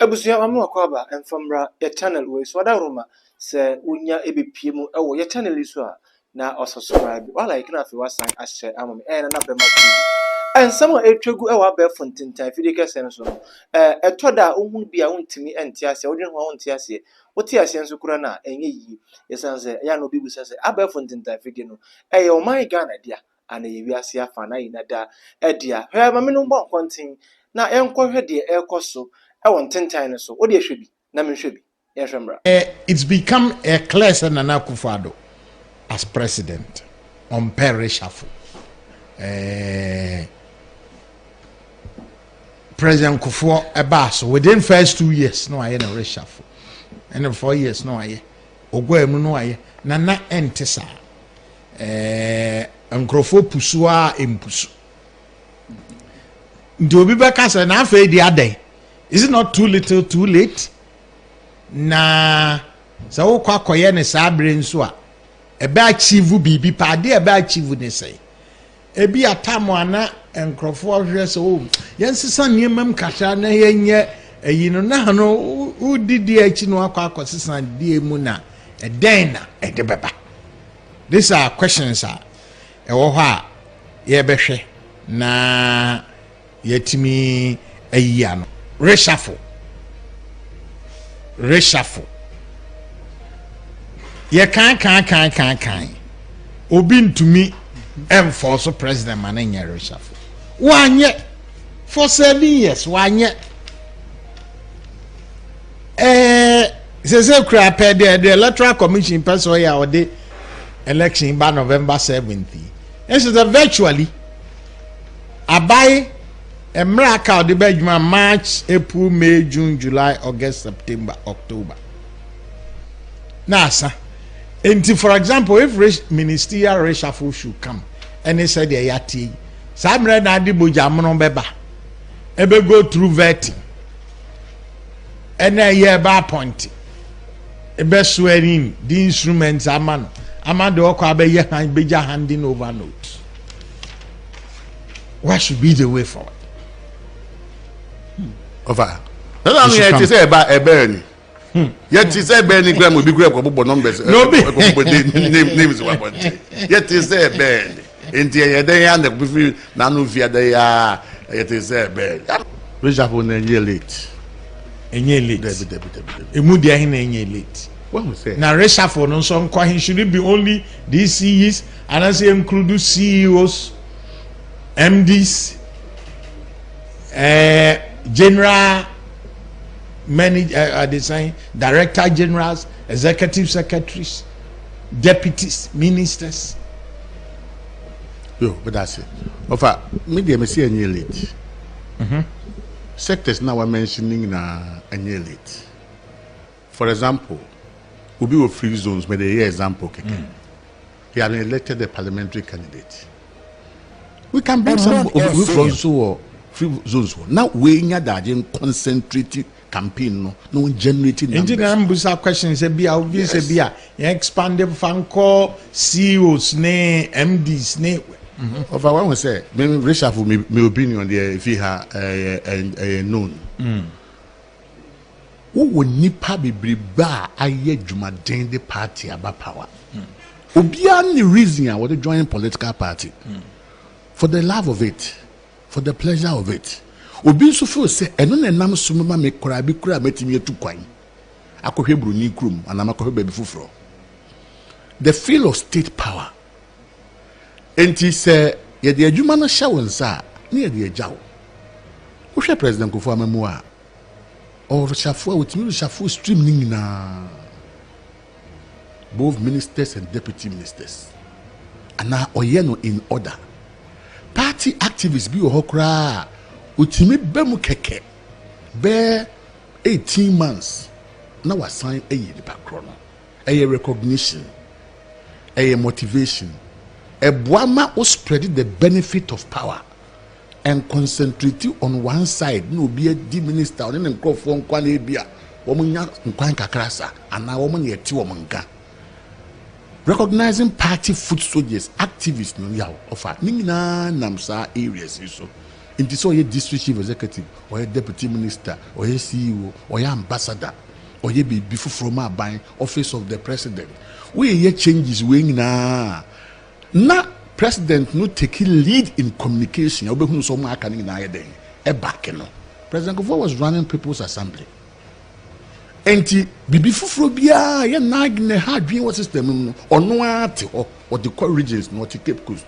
Abusia mamu akwaba emfamra ya channel we so da roma se unya ebepie mu ewo ya channel yi so a na subscribe wala like na fi wasan ahye amam na bema TV ensam a etwegu ewa abefo ntintan fidike sen so no etoda ohun bia wontimi ente ase wodwen ho wonte ase wote ase enso kura na enye yi yesanse ya no bibu sese abefo ntintan fidike no o my Ghana dia ana yewi ase afa na yina da dia hwe ma me no mbo kontin na enkohwe de ekoso so what should be na me should be it's become a class and Nana Akufo-Addo as president on Reshuffle. President Kufuor Abbas within first 2 years no aye na Reshuffle and in 4 years no aye ogwemu no aye nana entesa nkrofo pusu a empusu ndi obi beka se na afa di adan. Is it not too little, too late? Na sa wo kwa koye ne sa abre nso a ebe achieve bibi pa de ebe achieve ne sei ebi atamo ana enkrofo hwe so yensesa niemam kasha na yenye eyino na no udidi achi no akwa sesa die mu na eden na ede beba. These are questions a ewo ho a ye behwe na yetimi ayiya no. Reshuffle. Ye kan. Obi ntumi enforce president man enye reshuffle. Wanye for 7 years wanye. Se kura pe the electoral commission person ya ode election by November 17th. And so virtually abai America the Benjamin March, April, May, June, July, August, September, October. Nasa. And for example, if ministerial reshuffle should come and they said they yati, some red na di bojamono beba, ebe go through vetting, and a year by appointing, ebe swearing the instruments amano oko abe beja handing over notes. What should be the way forward? Over. That's what I say about a burn. Yet he said Benny Graham will be great for numbers. No, names. Yet he said Ben. In the day and the Nanu via they are. It is a bed. Reshuffle a year late. A year late. A moody in a year late. What we say? Now reshuffle on some question should it be only these CEs and as they include CEOs, MDs, general manager, design director generals, executive secretaries, deputies, ministers. Yo, but that's it. Of media, me see a year late. Sectors now are mentioning a year late. For example, we be with free zones. May the example. He had elected a parliamentary candidate. We can bring some of free zones. Now we are concentrated campaign no generating numbers. Engineer Busa question say be obvious be expand the fanco CEOs ne MDs ne of what we say maybe reshuffle my opinion there if he ha known wo nipa bebreba aye dwumaden the party about power obia ni reason I want to join political party for the love of it, for the pleasure of it. Obi so feel say eno na nam so mama me kora bi kura metimi etu kwan akohwe broni krum ana makohwe baby fufuro. The feel of state power enti say ye de adwuma no hye wonsa na ye de agyawo wo hwe president Kofi amamu a or shafo wotimi shafo stream ni nyina both ministers and deputy ministers ana oye no in order. Party activists be ohokra utimi bemu keke be 18 months na wasan eye the background eye recognition eye motivation e boama o spread the benefit of power and concentrate on one side no be di minister on nkofo nkwa na ebia wo munya nkwan kakrasa ana wo mun yeti wo munga. Recognizing party foot soldiers, activists, no yaw offer. Ningina namsa areas so. Inti so ye district chief executive, or ye deputy minister, or ye CEO, or ye ambassador, or ye be before from a buying office of the president. We ye changes wing na. Na president no take lead in communication. Obe hunu so ma kaning na ye den. E back no. President Kofi was running People's Assembly. Enti bibi fufuro bia ye nag ne ha dwen what system no ono ate ho or the core regions no to Cape Coast.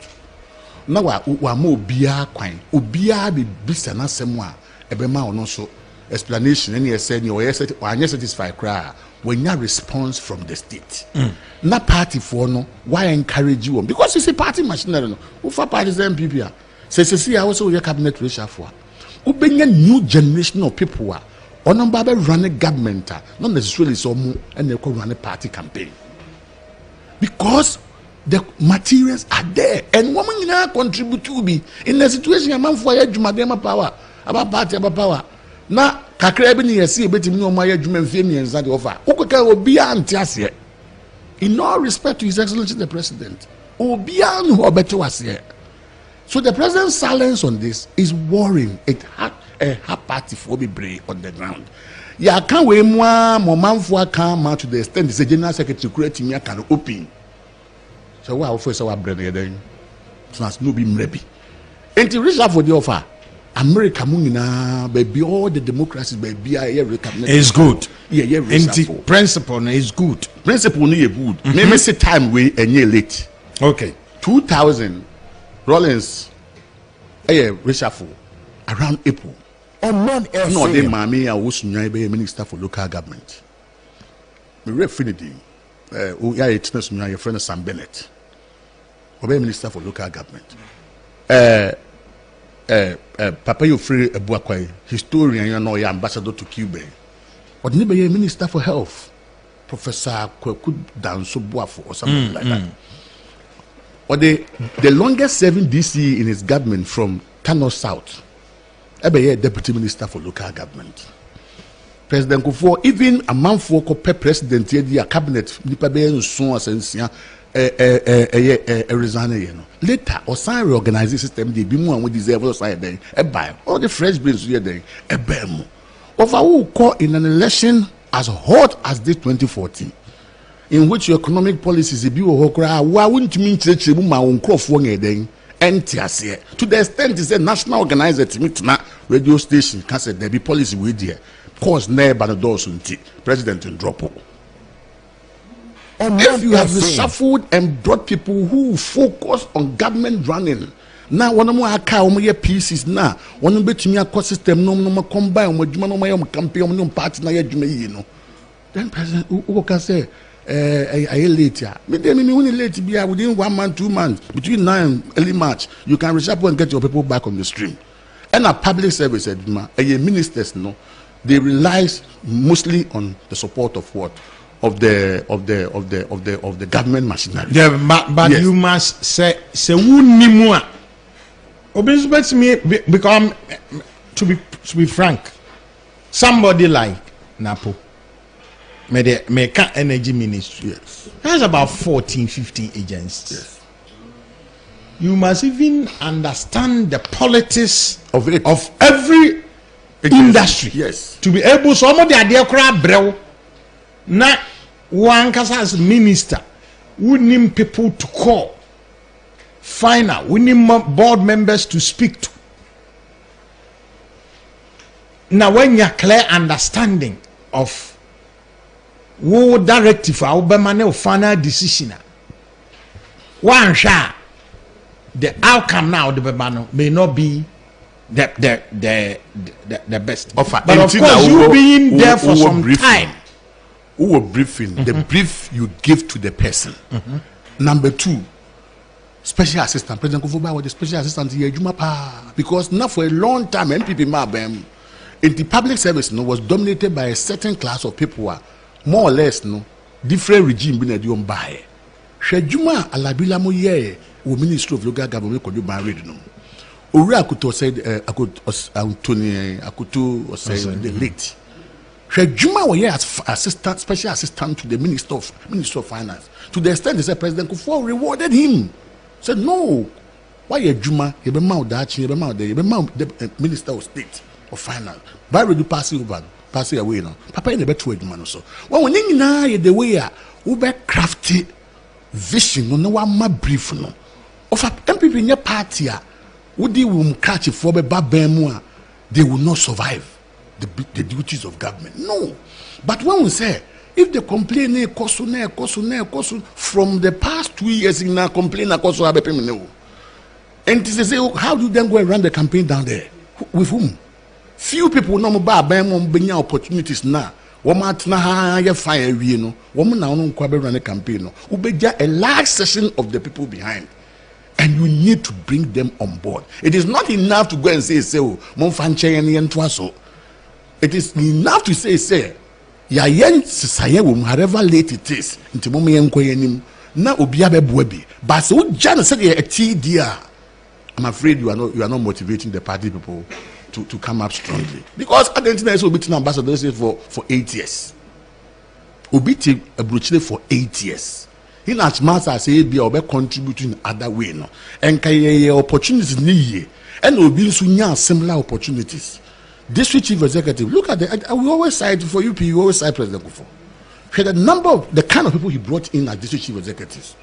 Na wa ma obia kwan obia be bisa na asem a ebe ma ono so explanation any say ni o yes satisfy cry when you response from the state. Na party for no why encourage you because it's a party machinery no for parties MPP say also your cabinet reshuffle ubenya new generation of people a on number running government not necessarily some and they run a party campaign because the materials are there and women contribute to be in the situation a man for Jumadema power about party about power na kakra bi ne yesi ebetimi no ma yadwuma mfie mienza de offer ukeka obi anti ase in all respect to his excellency the president obi anu obeto ase. So the president's silence on this is worrying. It had a party for be brave on the ground. Ya can we more manfo come to the extent the general secretary creating me can open. So what offer our brother then? So as no be mrebi. Enti reshuffle for the offer. America munina baby all the democracies baby is good. Yeah, Enti principle is good. Principle no good. Maybe say time we and late. Okay. 2000 Rollins reshuffle around April. No, they mammy I was minister for local government. Me refinity your friend Sam Bennett. Obey minister for local government. Papa you free a Buakwai, historian, you know, ambassador to Cuba. But never a minister for health, Professor Kwaku Danso Buafo or something like that. Or the longest serving DC in his government from Kano South, a deputy minister for local government. President Kofi, even a month for president, a cabinet, nipa be so asensia, resign. Later, or sign reorganizing system, they be more and we deserve us then, a buy all the fresh bills here then, a bemo. Of who call in an election as hot as this 2014. In which your economic policies be why wouldn't mean to my own crop for then entiase to the extent is a national organizer to meet na radio station can say there be policy with there cause never the doors president and drop. If you have reshuffled and brought people who focus on government running now one more account pieces now one bet me a system no combine no campaign no party na then president who can say later. Late be within 1 month, 2 months, between now and early March, you can reshuffle and get your people back on the stream. And a public service, ministers, no, they rely mostly on the support of what? Of the government machinery. Yeah, but yes. You must say who ni more. Obviously, me become to be frank. Somebody like Napo. Meka Energy Ministry. Yes. That's about 14, 15 agencies. Yes. You must even understand the politics of every industry. Yes. To be able somebody idea crab brew. Na one as minister we need people to call. Final, we need board members to speak to. Now when you clear understanding of wo directive a wobema na final decision one sha the outcome now the beba may not be the best offer, but of course you being there for some time who briefing the brief you give to the person. Number 2, special assistant. President Kofi was the special assistant here because now for a long time MPP Mabem in the public service was dominated by a certain class of people who are more or less different regime been a buy. Shejuma alabila mo ye wo Ministry of Local Government ko do married no. Ori Akuto said Anthony Akuto said the late. Shejuma wo ye as assistant special assistant to the Minister of Finance. To the extent they said President Kofi rewarded him. Said no. Why you Juma? You be mouth that you be mouth there. You be mouth the Minister of State or Finance. By ready passing over, passing away now. Papa in the better way man so. When you na the way we be crafty vision no one ma brief no. Of a MPP in your party would they will catch it for be babemua, they will not survive the duties of government. No. But when we say if they complain from the past 2 years in a complaint and they say, how do you then go and run the campaign down there? With whom? Few people know about opportunities now. Woman na ya fire we no. Woman now no run the campaign no. Ubeja a large section of the people behind. And you need to bring them on board. It is not enough to go and say, mon fanche and so. It is enough to say, ya yen sisaye wom however late it is nti mo me enko yanim na obi abeboa bi but so jana said a TDR. I'm afraid you are not motivating the party people to come up strongly because Argentina is obi ambassador for 8 years obi ti abrochile for 8 years in as much as say be obe contributing in other way no enka opportunities ni ye and obi nso nya similar opportunities. District Chief Executive, look at we always cite for UP, we always cite President Kofi. The kind of people he brought in as District Chief Executives.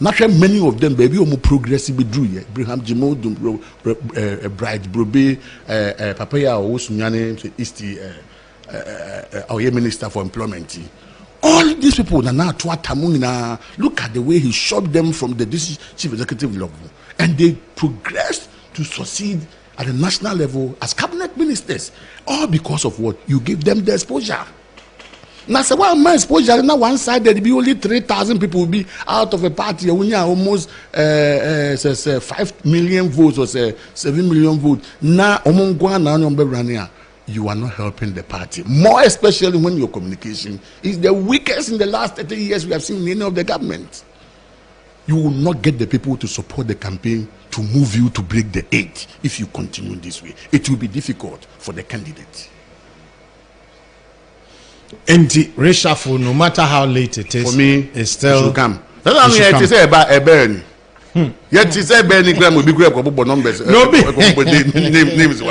Not sure many of them, baby, more progressive drew here. Abraham Jimo, Bright Brobe, Papaya, Osunyane, East, our Minister for Employment. All these people now look at the way he shot them from the District Chief Executive level, and they progressed to succeed at the national level as cabinet ministers, all because of what you give them the exposure. Now, say, well, my exposure now one side there be only 3,000 people will be out of a party. We have almost 5 million votes or 7 million votes. Now, you are not helping the party. More especially when your communication is the weakest in the last 30 years we have seen in any of the government. You will not get the people to support the campaign to move you to break the 8 if you continue this way. It will be difficult for the candidate. And the reshuffle, no matter how late it is, for me, it's still it should come. That's what I mean. Say about a burn. Yet is a burning gram will be great for numbers. No, names.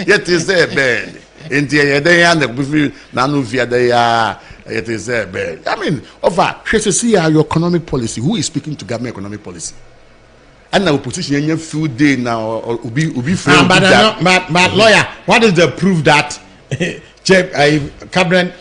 Yet is a burn. In the day and the Nanu via the it is a burn. I mean, see your economic policy. Who is speaking to government economic policy? And now position in your few days now or be free. But lawyer, what is the proof that cabinet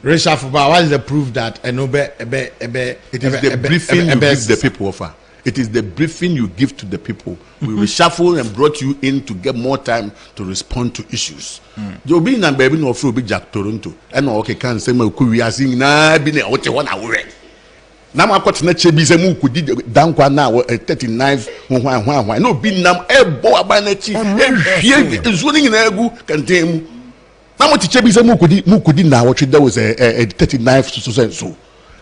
reshuffle? What is the proof that it is the briefing you give the people offer? It is the briefing you give to the people. We reshuffle and brought you in to get more time to respond to issues. You'll be in a baby no free Jack Toronto. And okay, can say we are seeing na be na what one hour. Now I got na chebi se mu kudi down kwa na 39 why no be nam ebo abanachi e hie ezuoni na egu kanten mu. Now what chebi se mu kudi na what there was a 39 so.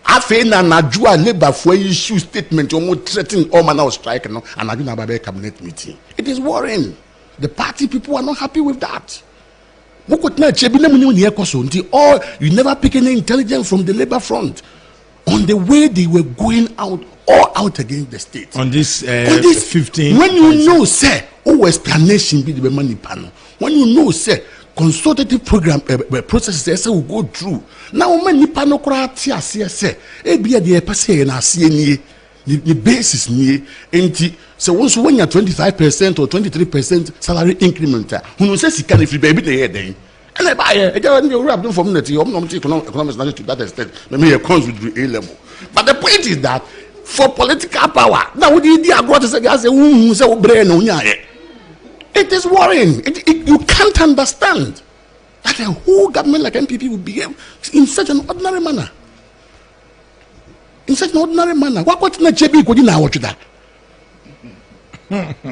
Afe na najua labor for issue statement almost threatening all manner of strike no and I do na by cabinet meeting. It is worrying. The party people are not happy with that. You never pick any intelligence from the labor front on the way they were going out against the state. On this 15. When you know, sir, explanation be the money panel. When you know, sir, consultative program processes will go through. Now, many panel criteria say, be the passe and I see the basis near empty. So once when you're 25% or 23% salary increment, who says he can if you baby the head then. And I buy a wrap them from the economics to that extent. Maybe it comes with A level. But the point is that for political power, now it is worrying. You can't understand that a whole government like MPP will behave in such an ordinary manner. In such an ordinary manner. What not JB could now watch that?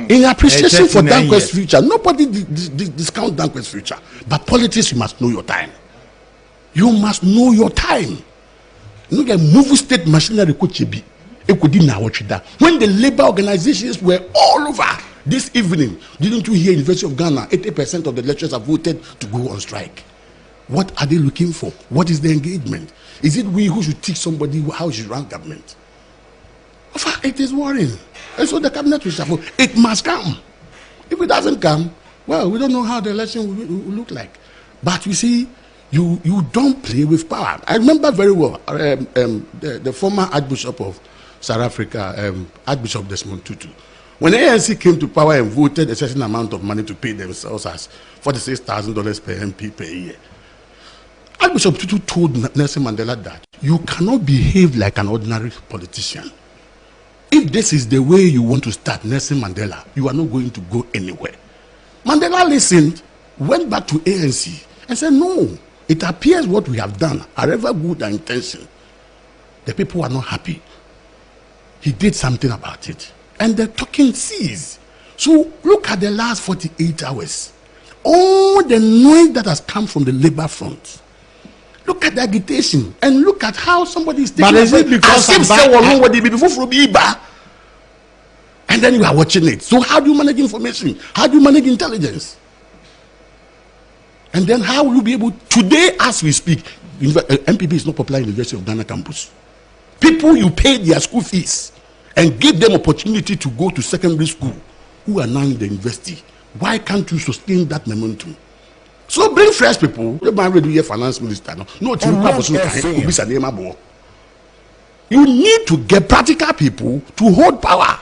In appreciation for Danquest's future, nobody discount Danquest's future. But politics, you must know your time. You must know your time. You get move state machinery could be. It could now watch that. When the labor organizations were all over this evening, didn't you hear University of Ghana? 80% of the lecturers have voted to go on strike. What are they looking for? What is the engagement? Is it we who should teach somebody how to run government? It is worrying. And so the cabinet reshuffle, it must come. If it doesn't come, well, we don't know how the election will look like. But you see, you don't play with power. I remember very well the former Archbishop of South Africa, Archbishop Desmond Tutu. When the ANC came to power and voted a certain amount of money to pay themselves as $46,000 per MP per year, Archbishop Tutu told Nelson Mandela that you cannot behave like an ordinary politician. If this is the way you want to start Nelson Mandela, you are not going to go anywhere. Mandela listened, went back to ANC and said, no, it appears what we have done, however good our intention, the people are not happy. He did something about it. And the talking ceased. So look at the last 48 hours. All the noise that has come from the labor front. Look at the agitation and look at how somebody is taking. But is it because and then you are watching it. So how do you manage information? How do you manage intelligence? And then how will you be able today, as we speak, MPP is not popular in the University of Ghana campus. People you pay their school fees and give them opportunity to go to secondary school who are now in the university. Why can't you sustain that momentum? So bring fresh people. You already a finance minister. You need to get practical people to hold power.